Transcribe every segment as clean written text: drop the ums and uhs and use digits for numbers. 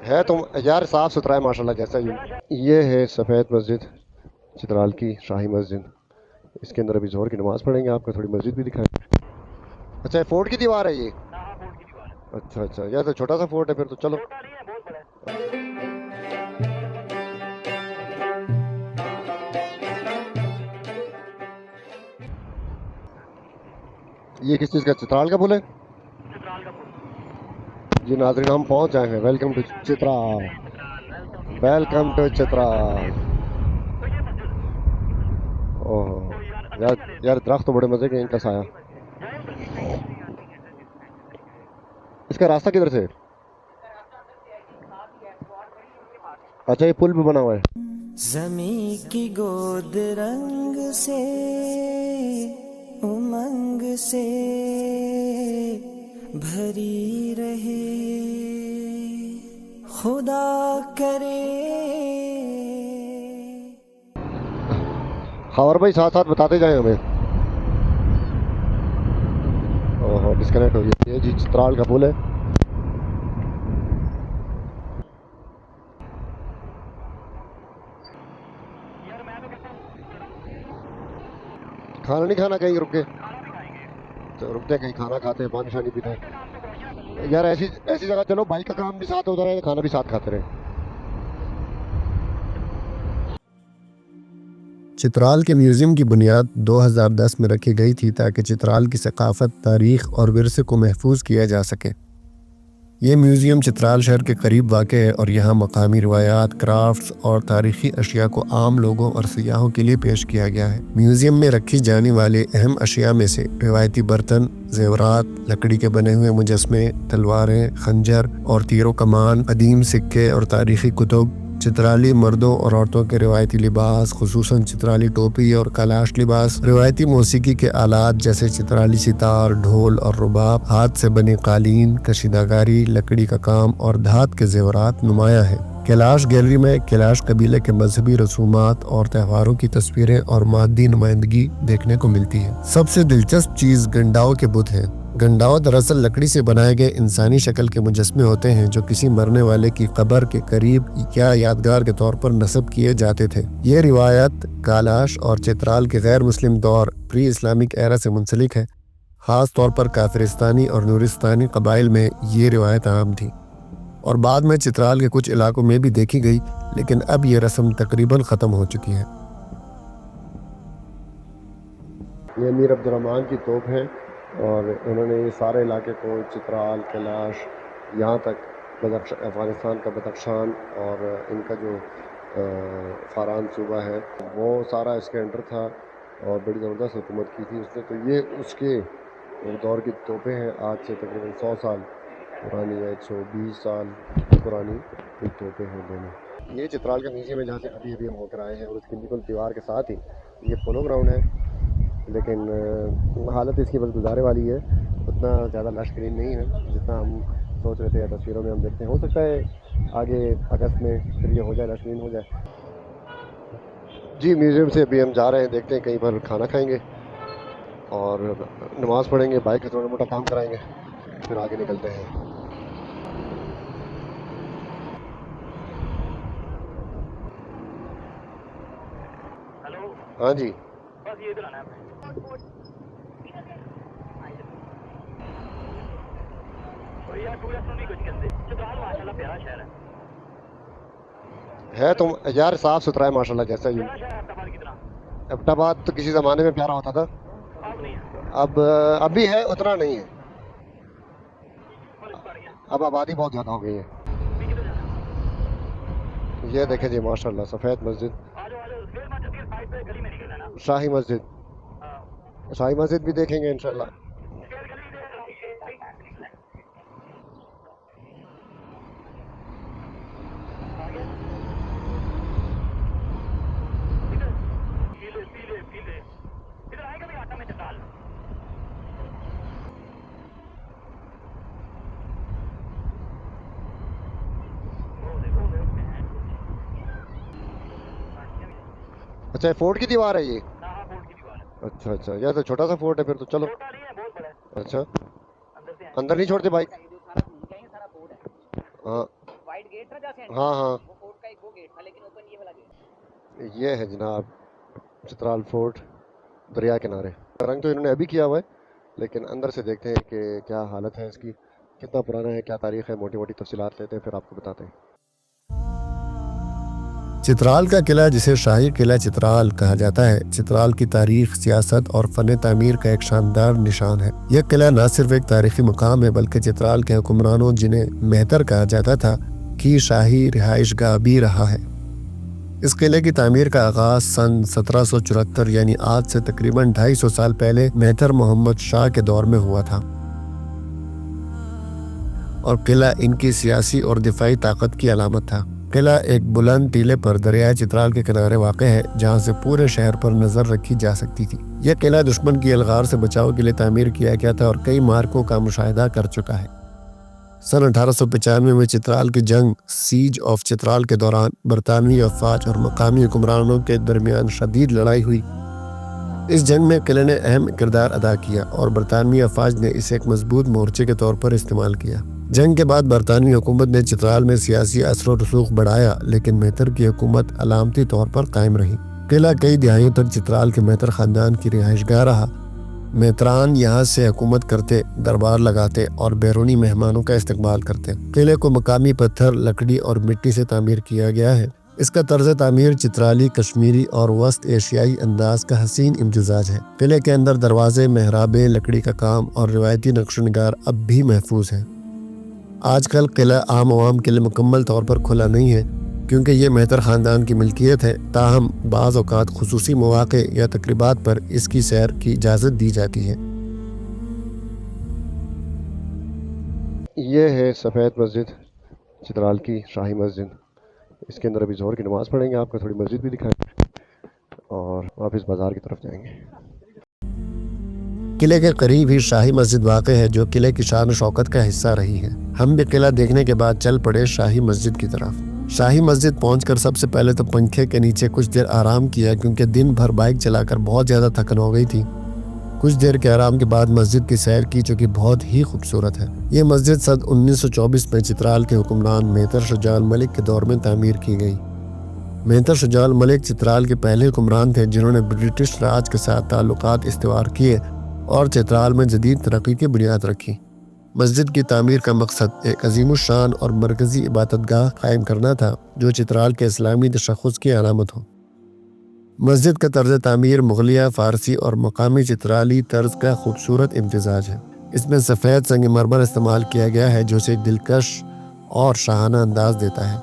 है तो यार साफ सुथरा है माशाल्लाह जैसा ये है सफ़ेद मस्जिद चित्राल की शाही मस्जिद। इसके अंदर अभी जोहर की नमाज़ पढ़ेंगे, आपको थोड़ी मस्जिद भी दिखाएं। अच्छा, फोर्ट की दीवार है ये। अच्छा अच्छा, यार तो छोटा सा फोर्ट है फिर तो। चलो, ये किस चीज़ का, चित्राल का पुल है जी। नाज़रीन, हम पहुंच जाए हैं। Welcome to Chitral, welcome to Chitral. Oh यार, यार दरख्त तो बड़े मजे के, इनका साया। इसका रास्ता किधर से? अच्छा, ये पुल भी बना हुआ है। ज़मीं की गोद रंग से उमंग से भरी रहे, खुदा करे। खबर भाई साथ साथ बताते जाए हमें। ओहो, डिस्कनेक्ट हो गई। ये जी चित्राल का पुल है। खाना नहीं खाना, कहीं रुक के तो रुकते हैं, कहीं खाना खाते हैं, पानी शानी पीते हैं। यार ऐसी ऐसी जगह चलो, बाइक का काम भी साथ होता रहे, खाना भी साथ खाते रहे। चित्राल के म्यूज़ियम की बुनियाद 2010 में रखी गई थी ताकि चित्राल की सकाफ़त, तारीख़ और विरसे को महफूज किया जा सके। ये म्यूज़ियम चित्राल शहर के करीब वाक़ है और यहाँ मकामी रिवायात, क्राफ्ट्स और तारीख़ी अशिया को आम लोगों और सियाहों के लिए पेश किया गया है। म्यूज़ियम में रखी जाने वाले अहम अशिया में से रिवायती बर्तन, जेवरात, लकड़ी के बने हुए मुजस्मे, तलवारें, खंजर और तीरों कमान, कदीम सिक्के और तारीख़ी कुतुब, चित्राली मर्दों और औरतों के रिवायती लिबास, खुसूसन चित्राली टोपी और कलाश लिबास, रिवायती मौसीकी के आलात जैसे चित्राली सितार, ढोल और रुबाब, हाथ से बने कालीन, कशीदाकारी, लकड़ी का काम और धात के जेवरात नुमाया है। कैलाश गैलरी में कैलाश कबीले के मजहबी रसूमात और त्योहारों की तस्वीरें और मादी नुमाइंदगी देखने को मिलती है। सबसे दिलचस्प चीज़ गंडाओं के बुत हैं। गंडाओं दरअसल लकड़ी से बनाए गए इंसानी शक्ल के मुजस्मे होते हैं जो किसी मरने वाले की कब्र के करीब या यादगार के तौर पर नस्ब किए जाते थे। ये रिवायत कालाश और चित्राल के गैर मुस्लिम दौर प्री इस्लामिक एरा से मुंसलिक है। ख़ास तौर पर काफिरिस्तानी और नूरिस्तानी कबाइल में ये रिवायत आम थी और बाद में चित्राल के कुछ इलाकों में भी देखी गई, लेकिन अब ये रस्म तकरीबन ख़त्म हो चुकी है। ये अमीर अब्दुर्रहमान की तोप है और उन्होंने ये सारे इलाके को, चित्राल, कैलाश, यहाँ तक अफ़गानिस्तान का बदख्शान और इनका जो फ़ारान सूबा है, वो सारा इसके अंडर था और बड़ी ज़बरदस्त हुकूमत की थी उसने। तो ये उसके दौर की तोपें हैं। आज से तकरीबन 100 साल पुरानी या 120 साल पुरानी ये तोपें हैं दोनों। ये चित्राल का म्यूज़ियम है जहाँ से अभी अभी हम होकर आए हैं और उसकी बिल्कुल दीवार के साथ ही ये पोलो ग्राउंड है, लेकिन हालत इसकी बस गुजारे वाली है। उतना ज़्यादा लश्करीन नहीं है जितना हम सोच रहे थे या तस्वीरों में हम देखते हैं। हो सकता है आगे अगस्त में फिर ये हो जाए, लश्करीन हो जाए। जी, म्यूज़ियम से अभी हम जा रहे हैं, देखते हैं कहीं पर खाना खाएंगे और नमाज़ पढ़ेंगे, बाइक का थोड़ा मोटा काम कराएंगे, फिर आगे निकलते हैं। हाँ जी, है तो यार साफ सुथरा है माशाल्लाह जैसा यूँ। अब्टाबाद तो किसी ज़माने में प्यारा होता था, अब भी है, उतना नहीं है। अब आबादी बहुत ज़्यादा हो गई है। ये देखें जी माशाल्लाह, सफ़ेद मस्जिद, शाही मस्जिद। शाही मस्जिद भी देखेंगे इंशाल्लाह। अच्छा, फोर्ट की दीवार है ये। अच्छा अच्छा, यार तो छोटा सा फोर्ट है फिर तो। चलो, अच्छा, अंदर नहीं छोड़ते बाइक। हाँ वाइट गेट था जहाँ से हाँ हाँ, वो फोर्ट का एक वो गेट था, लेकिन ओपन ये वाला गेट। ये है जनाब चित्राल फोर्ट दरिया किनारे। रंग तो इन्होंने अभी किया हुआ है, लेकिन अंदर से देखते हैं कि क्या हालत है इसकी, कितना पुराना है, क्या तारीख है, मोटी मोटी तफसीलात लेते हैं, फिर आपको बताते हैं। चित्राल का किला, जिसे शाही किला चित्राल कहा जाता है, चित्राल की तारीख, सियासत और फन तामीर का एक शानदार निशान है। यह किला न सिर्फ एक तारीखी मुकाम है, बल्कि चित्राल के हुक्मरानों, जिन्हें मेहतर कहा जाता था, की शाही रिहाइशगाह भी रहा है। इस किले की तामीर का आगाज सन 1774 यानी आज से तकरीबन 250 साल पहले मेहतर मोहम्मद शाह के दौर में हुआ था, और किला इनकी सियासी और दिफाई ताकत की अलामत था। किला एक बुलंद टीले पर दरियाए चित्राल के किनारे वाक़ है, जहां से पूरे शहर पर नजर रखी जा सकती थी। यह किला दुश्मन की अलगार से बचाव के लिए तामीर किया गया था और कई मार्कों का मुशाहिदा कर चुका है। सन 1895 में चित्राल की जंग, सीज ऑफ चित्राल के दौरान बरतानवी अफवाज और मकामी हुक्मरानों के दरमियान शदीद लड़ाई हुई। इस जंग में किले ने अहम किरदार अदा किया और बरतानवी अफवाज ने इसे एक मजबूत मोर्चे के तौर पर इस्तेमाल किया। जंग के बाद बरतानवी हुकूमत ने चित्राल में सियासी असर और रसूख बढ़ाया, लेकिन मेहतर की हुकूमत अलामती तौर पर कायम रही। किला कई दिहाइयों तक चित्राल के मेहतर खानदान की रिहाइशगाह रहा। मेहतरान यहाँ से हुकूमत करते, दरबार लगाते और बैरूनी मेहमानों का इस्तकबाल करते। किले को मकामी पत्थर, लकड़ी और मिट्टी से तामीर किया गया है। इसका तर्ज तामीर चित्राली, कश्मीरी और वस्त एशियाई अंदाज का हसीन इम्तिजाज है। किले के अंदर दरवाजे, मेहराबें, लकड़ी का काम और रिवायती नक्श नगार अब भी महफूज हैं। आजकल किला आम आवाम के लिए मुकम्मल तौर पर खुला नहीं है, क्योंकि ये मेहतर ख़ानदान की मिल्कियत है। ताहम बाज़ औक़ात खुसूसी मौक़े या तकरीबात पर इसकी सैर की इजाज़त दी जाती है। ये है सफ़ेद मस्जिद, चित्राल की शाही मस्जिद। इसके अंदर अभी ज़ोहर की नमाज़ पढ़ेंगे, आपको थोड़ी मस्जिद भी दिखाएंगे और वापस बाज़ार की तरफ जाएंगे। किले के करीब ही शाही मस्जिद वाक़ है, जो किले की शान शौकत का हिस्सा रही है। हम भी किला देखने के बाद चल पड़े शाही मस्जिद की तरफ। शाही मस्जिद पहुंचकर सबसे पहले तो पंखे के नीचे कुछ देर आराम किया, क्योंकि दिन भर बाइक चलाकर बहुत ज़्यादा थकन हो गई थी। कुछ देर के आराम के बाद मस्जिद की सैर की, जो कि बहुत ही खूबसूरत है। ये मस्जिद सन 1924 में चित्राल के हुक्मरान मेहतर शुजाअल मलिक के दौर में तामीर की गई। मेहतर शुजाअल मलिक चित्राल के पहले हुक्मरान थे, जिन्होंने ब्रिटिश राज के साथ ताल्लुकात इस्तिवार किए और चित्राल में जदीद तरक्की की बुनियाद रखी। मस्जिद की तामीर का मकसद एक अजीमुशान और मरकज़ी इबादतगाह कायम करना था, जो चित्राल के इस्लामी तशख़्ख़ुस की अलामत हो। मस्जिद का तर्ज तामीर मुग़लिया, फ़ारसी और मकामी चित्राली तर्ज का खूबसूरत इम्तिज़ाज है। इसमें सफ़ेद संगमरमर इस्तेमाल किया गया है, जो इसे एक दिलकश और शाहाना अंदाज देता है।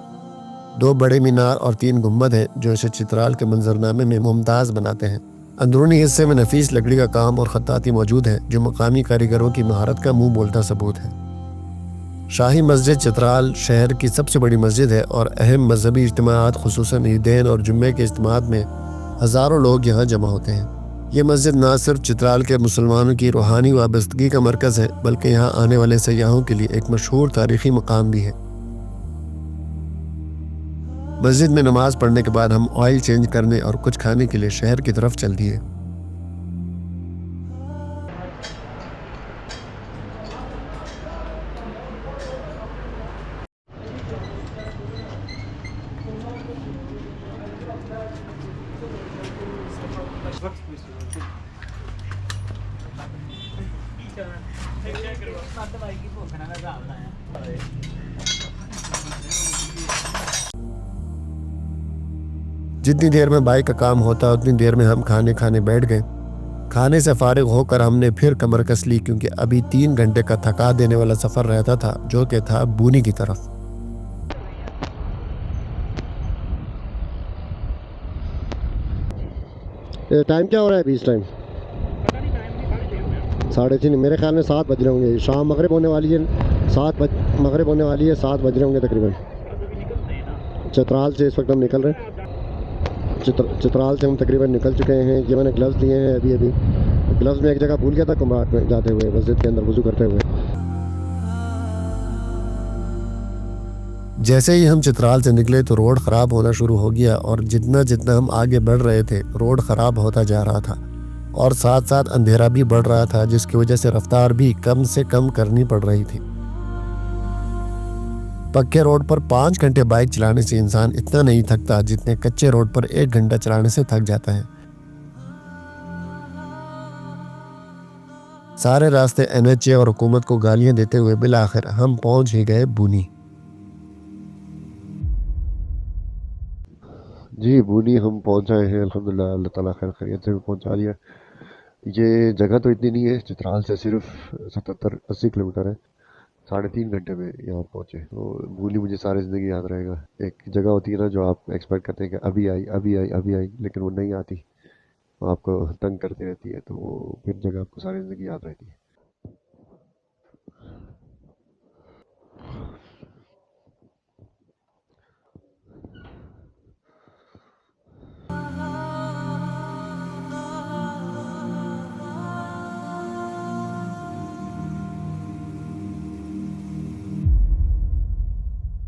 2 बड़े मीनार और 3 गुंबद हैं, जो इसे चित्राल के मंजरनामे में मुमताज़ बनाते हैं। अंदरूनी हिस्से में नफीस लकड़ी का काम और खत्ताती मौजूद है, जो मकामी कारीगरों की महारत का मुंह बोलता सबूत है। शाही मस्जिद चित्राल शहर की सबसे बड़ी मस्जिद है और अहम मजहबी इज्तिमाआत, खुसूसन ईदैन और जुम्मे के इज्तिमाआत में हज़ारों लोग यहाँ जमा होते हैं। ये मस्जिद न सिर्फ चित्राल के मुसलमानों की रूहानी वाबस्तगी का मरकज़ है, बल्कि यहाँ आने वाले सयाहों के लिए एक मशहूर तारीखी मकाम भी है। मस्जिद में नमाज पढ़ने के बाद हम ऑयल चेंज करने और कुछ खाने के लिए शहर की तरफ चल दिए। जितनी देर में बाइक का काम होता उतनी देर में हम खाने खाने बैठ गए। खाने से फारिग होकर हमने फिर कमर कस ली, क्योंकि अभी 3 घंटे का थका देने वाला सफ़र रहता था, जो कि था बूनी की तरफ। टाइम क्या हो रहा है अभी इस टाइम? 3:30। मेरे ख्याल में 7 बज रहे होंगे। शाम मगरिब होने वाली है, मगरिब होने वाली है, 7 बज रहे होंगे तकरीबन। चित्राल से इस वक्त हम निकल रहे हैं। चित्राल से हम तकरीबन निकल चुके हैं। ये मैंने ग्लव्स लिए हैं अभी। ग्लव्स में एक जगह भूल गया था कुमराट में जाते हुए, मस्जिद के अंदर वज़ू करते हुए। जैसे ही हम चित्राल से निकले तो रोड ख़राब होना शुरू हो गया, और जितना जितना हम आगे बढ़ रहे थे रोड ख़राब होता जा रहा था और साथ साथ अंधेरा भी बढ़ रहा था, जिसकी वजह से रफ्तार भी कम से कम करनी पड़ रही थी। पक्के रोड पर 5 घंटे बाइक चलाने से इंसान इतना नहीं थकता जितने कच्चे रोड पर 1 घंटा चलाने से थक जाता है। सारे रास्ते एनएचए और हुकूमत को गालियां देते हुए बिल आखिर हम पहुंच ही गए बुनी। जी बुनी हम पहुंच आए हैं, अल्हम्दुलिल्लाह, अल्लाह ताला खैर खैरियत से पहुंचा दिया। ये जगह तो इतनी नहीं है, चित्राल से सिर्फ 77-80 किलोमीटर है। 3.5 घंटे में यहाँ पहुंचे। तो भूली मुझे सारी ज़िंदगी याद रहेगा। एक जगह होती है ना जो आप एक्सपेक्ट करते हैं कि अभी आई अभी आई अभी आई, लेकिन वो नहीं आती, वो आपको तंग करती रहती है, तो वो फिर जगह आपको सारी ज़िंदगी याद रहती है।